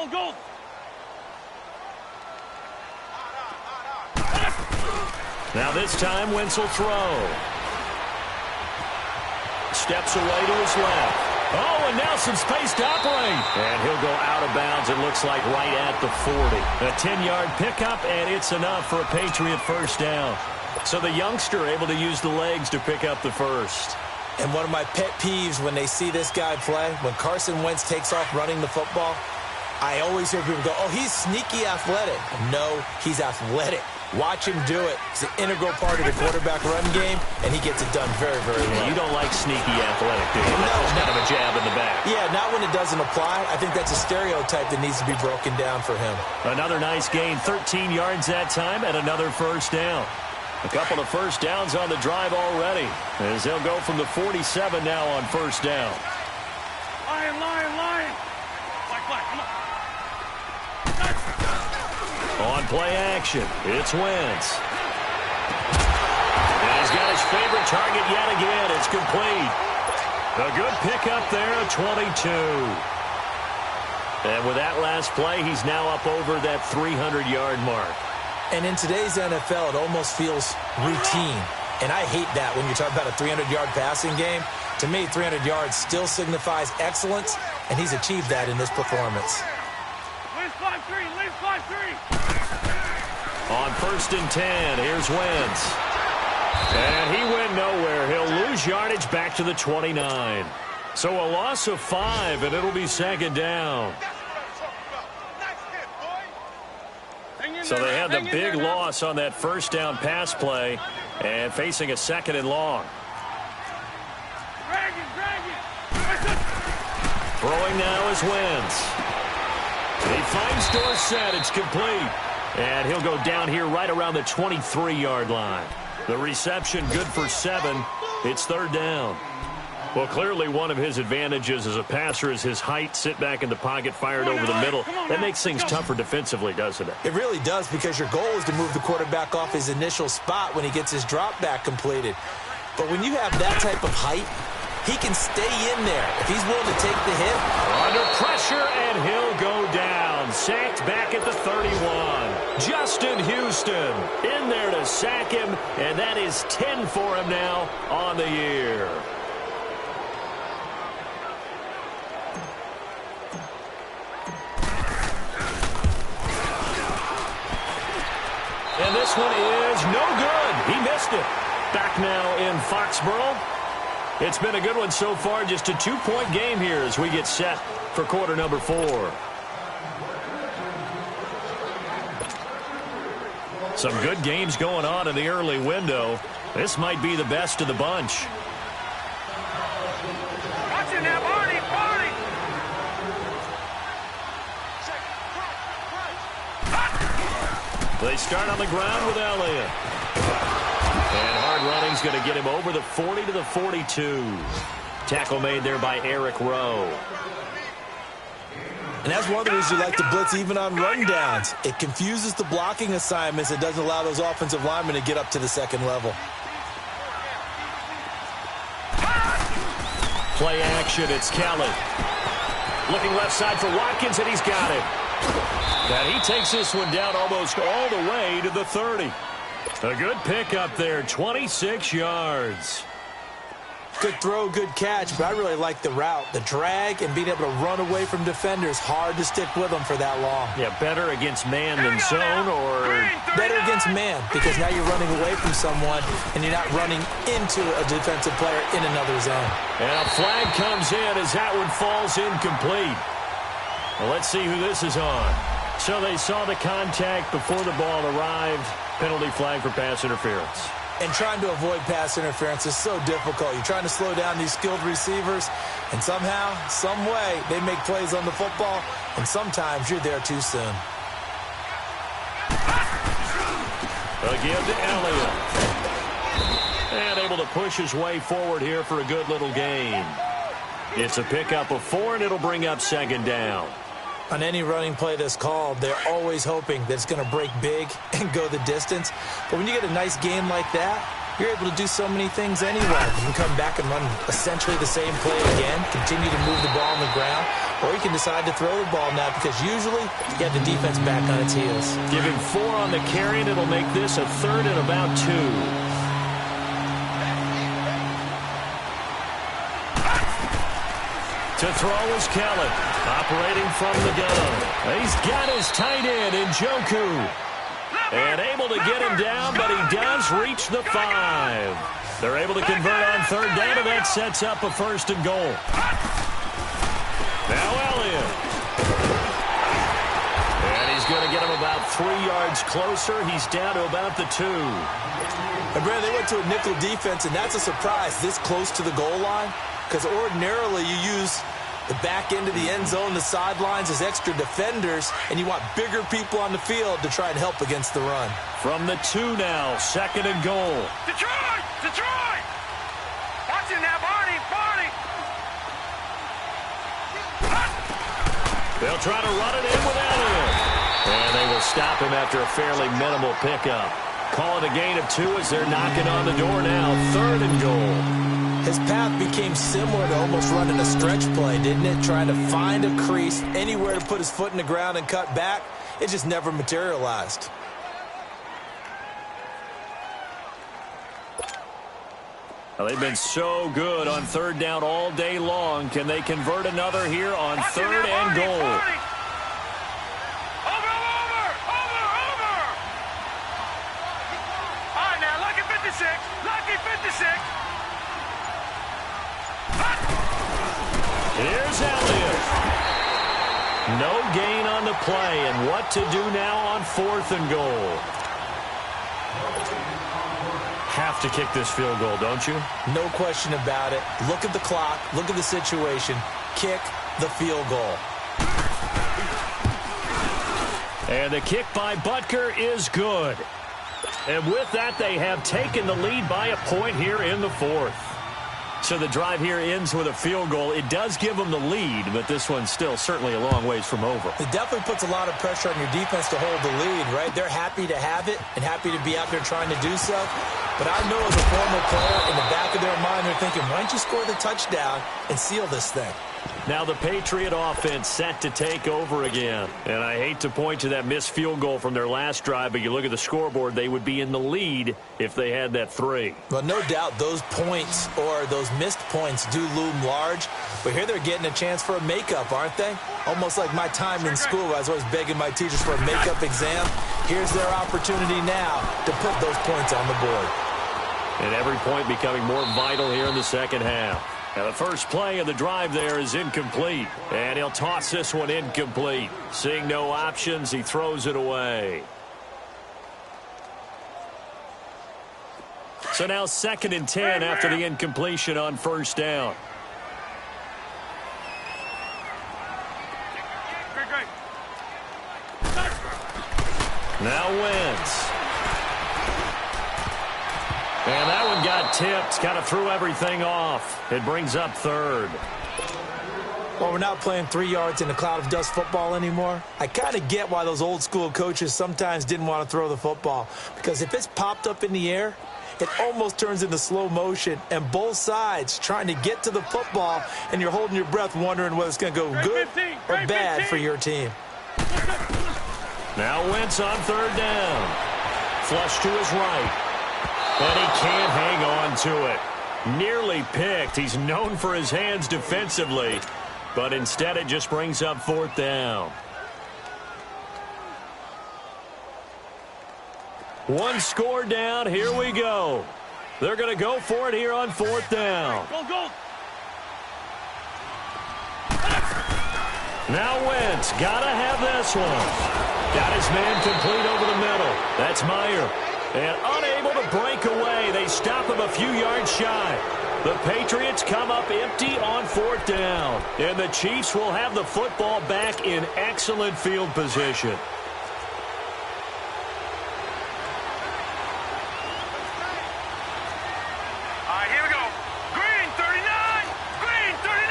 Go. Now this time, Wentz will throw. Steps away to his left. Oh, and now some space to operate. And he'll go out of bounds, it looks like, right at the 40. A 10-yard pickup, and it's enough for a Patriot first down. So the youngster able to use the legs to pick up the first. And one of my pet peeves when they see this guy play, when Carson Wentz takes off running the football, I always hear people go, oh, he's sneaky athletic. No, he's athletic. Watch him do it. It's an integral part of the quarterback run game, and he gets it done very, very well. You don't like sneaky athletic, do you? No. That was kind of a jab in the back. Yeah, not when it doesn't apply. I think that's a stereotype that needs to be broken down for him. Another nice gain, 13 yards that time, and another first down. A couple of first downs on the drive already, as they'll go from the 47 now on first down. Lion. Black, come on. On play action, it's Wentz. And he's got his favorite target yet again. It's complete. A good pickup there at 22. And with that last play, he's now up over that 300-yard mark. And in today's NFL, it almost feels routine. And I hate that when you talk about a 300-yard passing game. To me, 300 yards still signifies excellence, and he's achieved that in this performance. Leave 5-3, leave 5-3. On 1st and 10, here's Wentz. And he went nowhere. He'll lose yardage back to the 29. So a loss of 5, and it'll be 2nd down. So they had the big loss on that 1st down pass play and facing a 2nd and long. Throwing now is Wentz. He finds Dorsett. It's complete. And he'll go down here right around the 23-yard line. The reception good for 7. It's 3rd down. Well, clearly one of his advantages as a passer is his height. Sit back in the pocket, fired over the middle. That makes things tougher defensively, doesn't it? It really does, because your goal is to move the quarterback off his initial spot when he gets his drop back completed. But when you have that type of height, he can stay in there. If he's willing to take the hit. Under pressure, and he'll go down. Sacked back at the 31. Justin Houston in there to sack him, and that is 10 for him now on the year. And this one is no good. He missed it. Back now in Foxborough. It's been a good one so far. Just a 2-point game here as we get set for quarter number 4. Some good games going on in the early window. This might be the best of the bunch. Watch it now, Barney, Barney. They start on the ground with Elliott. And hard running's going to get him over the 40 to the 42. Tackle made there by Eric Rowe. And that's one of the reasons you like to blitz even on rundowns. It confuses the blocking assignments. It doesn't allow those offensive linemen to get up to the 2nd level. Play action, it's Kelly. Looking left side for Watkins, and he's got it. And he takes this one down almost all the way to the 30. A good pickup there, 26 yards. Good throw, good catch, but I really like the route. The drag and being able to run away from defenders, hard to stick with them for that long. Yeah, better against man than zone, or better against man, because now you're running away from someone and you're not running into a defensive player in another zone. And a flag comes in as that one falls incomplete. Well, let's see who this is on. So they saw the contact before the ball arrived. Penalty flag for pass interference. And trying to avoid pass interference is so difficult. You're trying to slow down these skilled receivers, and somehow, some way, they make plays on the football, and sometimes you're there too soon. Again to Elliott. And able to push his way forward here for a good little gain. It's a pickup of 4, and it'll bring up 2nd down. On any running play that's called, they're always hoping that it's going to break big and go the distance. But when you get a nice game like that, you're able to do so many things anyway. You can come back and run essentially the same play again, continue to move the ball on the ground, or you can decide to throw the ball now because usually you get the defense back on its heels. Give him 4 on the carry, and it'll make this a 3rd and about 2. To throw is Kelly, operating from the gun. He's got his tight end in Njoku. And able to get him down, but he does reach the 5. They're able to convert on 3rd down, and that sets up a 1st and goal. Now Elliott. And he's going to get him about 3 yards closer. He's down to about the 2. And Brandon, they went to a nickel defense, and that's a surprise this close to the goal line. Because ordinarily you use the back end of the end zone, the sidelines as extra defenders, and you want bigger people on the field to try and help against the run. From the 2 now, 2nd and goal. Detroit! Detroit! Watch it now, Barney! Barney! They'll try to run it in with Elliott. And they will stop him after a fairly minimal pickup. Call it a gain of 2 as they're knocking on the door now. 3rd and goal. His path became similar to almost running a stretch play, didn't it? Trying to find a crease, anywhere to put his foot in the ground and cut back. It just never materialized. Well, they've been so good on third down all day long. Can they convert another here on third and goal? Over! All right, now, lucky 56. Lucky 56. Here's Elliott. No gain on the play, and what to do now on fourth and goal? Have to kick this field goal, don't you? No question about it. Look at the clock. Look at the situation. Kick the field goal. And the kick by Butker is good. And with that, they have taken the lead by a point here in the fourth. So the drive here ends with a field goal. It does give them the lead, but this one's still certainly a long ways from over. It definitely puts a lot of pressure on your defense to hold the lead, right? They're happy to have it and happy to be out there trying to do so. But I know as a former player, in the back of their mind, they're thinking, why don't you score the touchdown and seal this thing? Now the Patriot offense set to take over again. And I hate to point to that missed field goal from their last drive, but you look at the scoreboard, they would be in the lead if they had that 3. Well, no doubt those points or those missed points do loom large. But here they're getting a chance for a makeup, aren't they? Almost like my time in school where I was always begging my teachers for a makeup exam. Here's their opportunity now to put those points on the board. And every point becoming more vital here in the second half. Now the first play of the drive there is incomplete. And he'll toss this one incomplete. Seeing no options, he throws it away. So now 2nd and 10 after the incompletion on first down. Now Wentz. And that one got tipped, kind of threw everything off. It brings up 3rd. Well, we're not playing 3 yards in a cloud of dust football anymore. I kind of get why those old school coaches sometimes didn't want to throw the football. Because if it's popped up in the air, it almost turns into slow motion. And both sides trying to get to the football, and you're holding your breath wondering whether it's going to go good or bad for your team. Now Wentz on 3rd down. Flush to his right. And he can't hang on to it. Nearly picked. He's known for his hands defensively, but instead it just brings up 4th down. One score down. Here we go. They're going to go for it here on 4th down. Go. Now Wentz. Got to have this one. Got his man complete over the middle. That's Meyer. And unable to break away. They stop him a few yards shy. The Patriots come up empty on 4th down. And the Chiefs will have the football back in excellent field position. All right, here we go. Green 39. Green 39.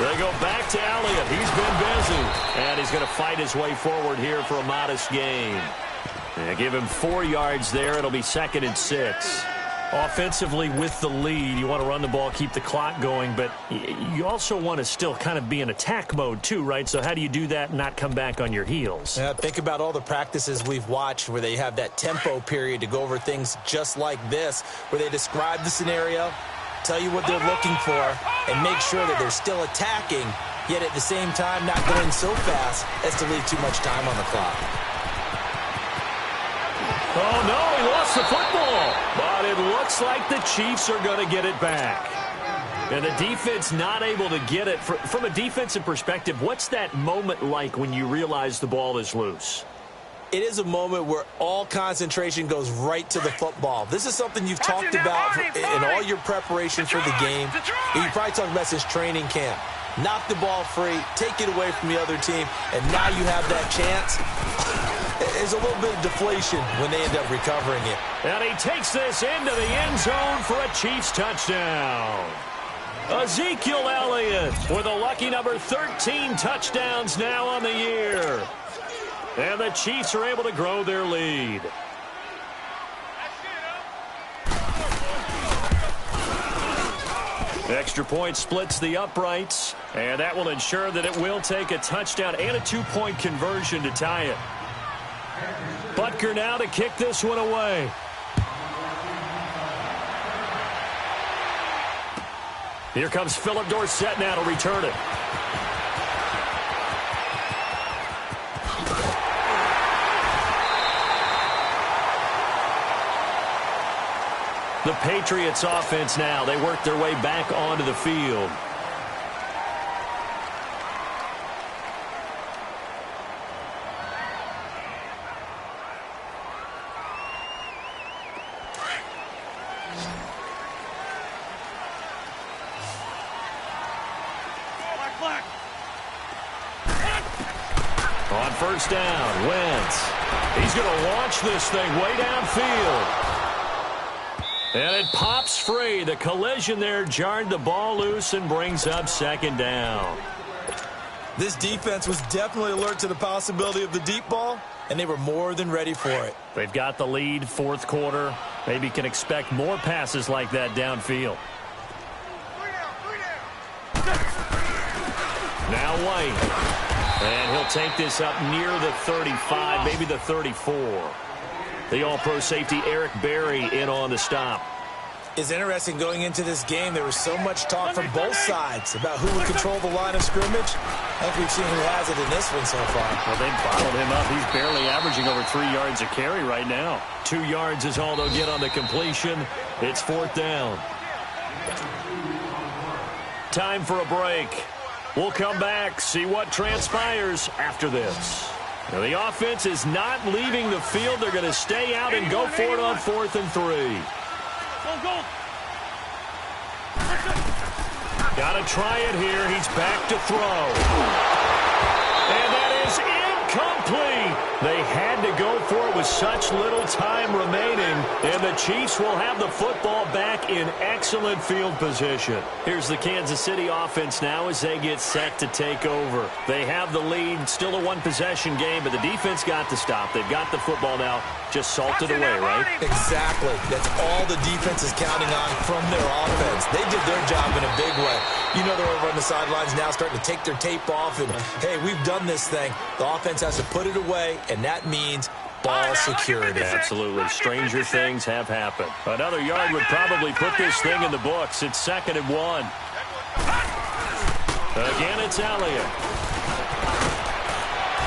They go back to Elliott. He's been busy. And he's going to fight his way forward here for a modest gain. And give him 4 yards there. It'll be 2nd and 6. Offensively with the lead, you want to run the ball, keep the clock going, but you also want to still kind of be in attack mode too, right? So how do you do that and not come back on your heels? Yeah, think about all the practices we've watched where they have that tempo period to go over things just like this, where they describe the scenario, tell you what they're looking for, and make sure that they're still attacking, yet at the same time not going so fast as to leave too much time on the clock. Oh, no, he lost the football. But it looks like the Chiefs are going to get it back. And the defense not able to get it. From a defensive perspective, what's that moment like when you realize the ball is loose? It is a moment where all concentration goes right to the football. This is something you've talked about in all your preparation for the game. You probably talked about since training camp. Knock the ball free, take it away from the other team, and now you have that chance. There's a little bit of deflation when they end up recovering it. And he takes this into the end zone for a Chiefs touchdown. Ezekiel Elliott with a lucky number 13 touchdowns now on the year. And the Chiefs are able to grow their lead. Extra point splits the uprights, and that will ensure that it will take a touchdown and a 2-point conversion to tie it. Butker now to kick this one away. Here comes Philip Dorsett now to return it. The Patriots offense now. They work their way back onto the field. On first down, Wentz. He's going to launch this thing way downfield. And it pops free. The collision there jarred the ball loose and brings up second down. This defense was definitely alert to the possibility of the deep ball, and they were more than ready for it. They've got the lead, fourth quarter. Maybe can expect more passes like that downfield. Now White. And he'll take this up near the 35, maybe the 34. The All-Pro safety Eric Berry in on the stop. It's interesting going into this game. There was so much talk from both sides about who would control the line of scrimmage. I think we've seen who has it in this one so far. Well, they bottled him up. He's barely averaging over 3 yards a carry right now. 2 yards is all they'll get on the completion. It's fourth down. Time for a break. We'll come back, see what transpires after this. Now, the offense is not leaving the field. They're going to stay out and go for it on 4th and 3. Go. Got to try it here. He's back to throw. And that is incomplete. They had to go for it with such little time remaining. And the Chiefs will have the football back in excellent field position. Here's the Kansas City offense now as they get set to take over. They have the lead. Still a one-possession game, but the defense got the stop. They've got the football now. Just salted away, right? Exactly. That's all the defense is counting on from their offense. They did their job in a big way. You know they're over on the sidelines now starting to take their tape off and, hey, we've done this thing. The offense has to put it away, and that means ball security. Absolutely. Stranger things have happened. Another yard would probably put this thing in the books. It's 2nd and 1. Again, it's Elliott.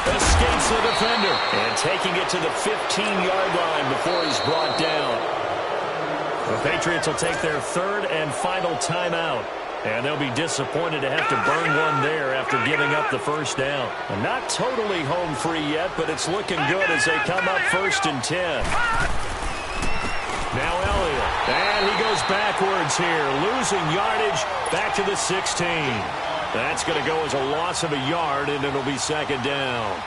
Escapes the defender. And taking it to the 15-yard line before he's brought down. The Patriots will take their 3rd and final timeout. And they'll be disappointed to have to burn one there after giving up the first down. And not totally home free yet, but it's looking good as they come up 1st and 10. Now Elliott. And he goes backwards here. Losing yardage back to the 16. That's going to go as a loss of a yard, and it'll be 2nd down.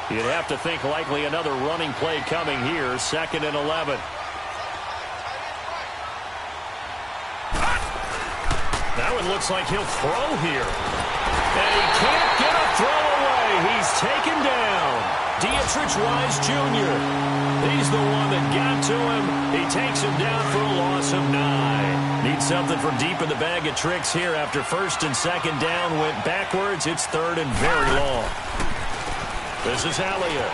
You'd have to think likely another running play coming here. 2nd and 11. That one looks like he'll throw here. And he can't get a throw away. He's taken down. Dietrich Wise Jr. He's the one that got to him. He takes him down for a loss of 9. Needs something from deep in the bag of tricks here after 1st and 2nd down. Went backwards. It's 3rd and very long. This is Elliott.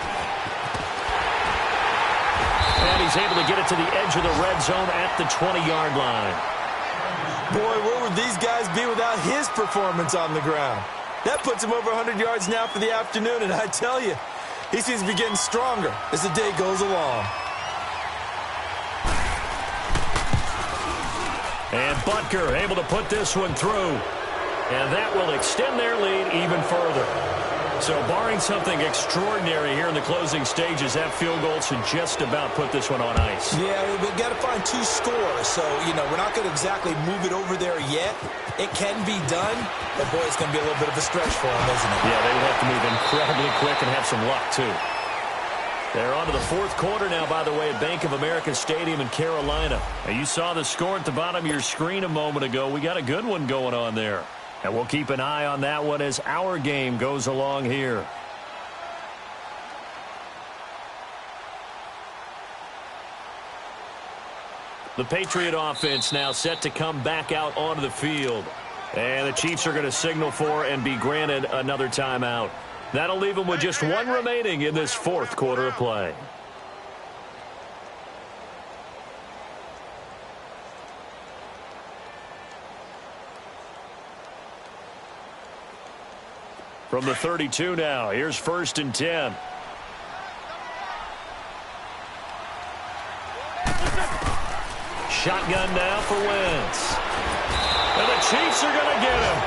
And he's able to get it to the edge of the red zone at the 20-yard line. Boy, where would these guys be without his performance on the ground? That puts him over 100 yards now for the afternoon, and I tell you, he seems to be getting stronger as the day goes along. And Butker able to put this one through. And that will extend their lead even further. So barring something extraordinary here in the closing stages, that field goal should just about put this one on ice. Yeah, we've got to find 2 scores. So, you know, we're not going to exactly move it over there yet. It can be done, but, boy, it's going to be a little bit of a stretch for them, isn't it? Yeah, they would have to move incredibly quick and have some luck, too. They're on to the 4th quarter now, by the way, at Bank of America Stadium in Carolina. Now, you saw the score at the bottom of your screen a moment ago. We got a good one going on there. And we'll keep an eye on that one as our game goes along here. The Patriot offense now set to come back out onto the field. And the Chiefs are going to signal for and be granted another timeout. That'll leave them with just 1 remaining in this 4th quarter of play. From the 32 now, here's 1st and 10. Shotgun now for Wentz. And the Chiefs are going to get him.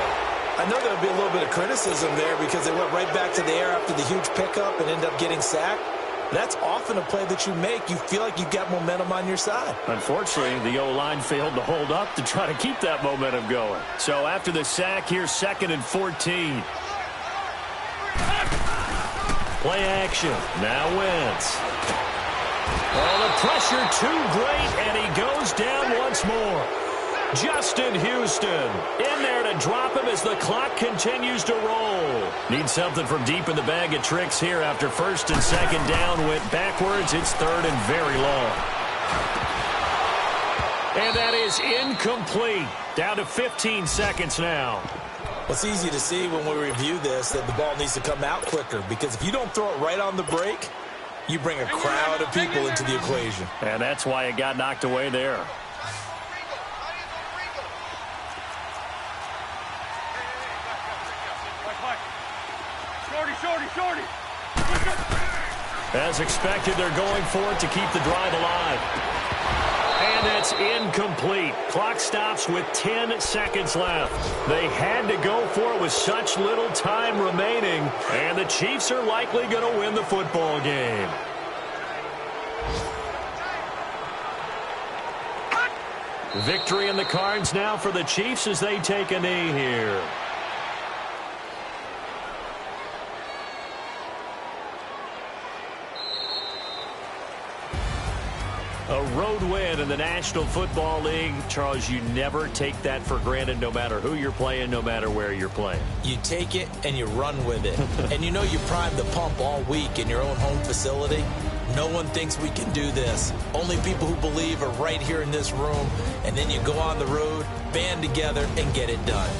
I know there'll be a little bit of criticism there because they went right back to the air after the huge pickup and ended up getting sacked. That's often a play that you make. You feel like you've got momentum on your side. Unfortunately, the O-line failed to hold up to try to keep that momentum going. So after the sack, here's 2nd and 14. Play action. Now Wentz. Oh, the pressure too great, and he goes down once more. Justin Houston in there to drop him as the clock continues to roll. Need something from deep in the bag of tricks here after 1st and 2nd down went backwards. It's 3rd and very long. And that is incomplete. Down to 15 seconds now. It's easy to see when we review this that the ball needs to come out quicker because if you don't throw it right on the break, you bring a crowd of people into the equation. And that's why it got knocked away there. Shorty. As expected, they're going for it to keep the drive alive. And it's incomplete. Clock stops with 10 seconds left. They had to go for it with such little time remaining, and the Chiefs are likely going to win the football game. Victory in the cards now for the Chiefs as they take a knee here. A road win in the National Football League. Charles, you never take that for granted no matter who you're playing, no matter where you're playing. You take it and you run with it. And you know you primed the pump all week in your own home facility. No one thinks we can do this. Only people who believe are right here in this room. And then you go on the road, band together, and get it done.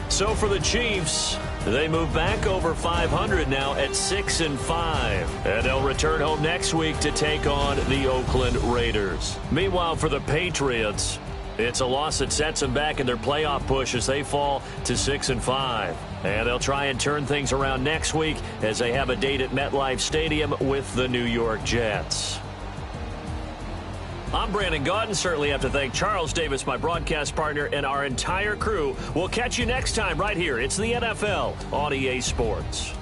So for the Chiefs, they move back over 500 now at 6-5. And they'll return home next week to take on the Oakland Raiders. Meanwhile, for the Patriots, it's a loss that sets them back in their playoff push as they fall to 6-5. And they'll try and turn things around next week as they have a date at MetLife Stadium with the New York Jets. I'm Brandon Gaudin. Certainly have to thank Charles Davis, my broadcast partner, and our entire crew. We'll catch you next time right here. It's the NFL on EA Sports.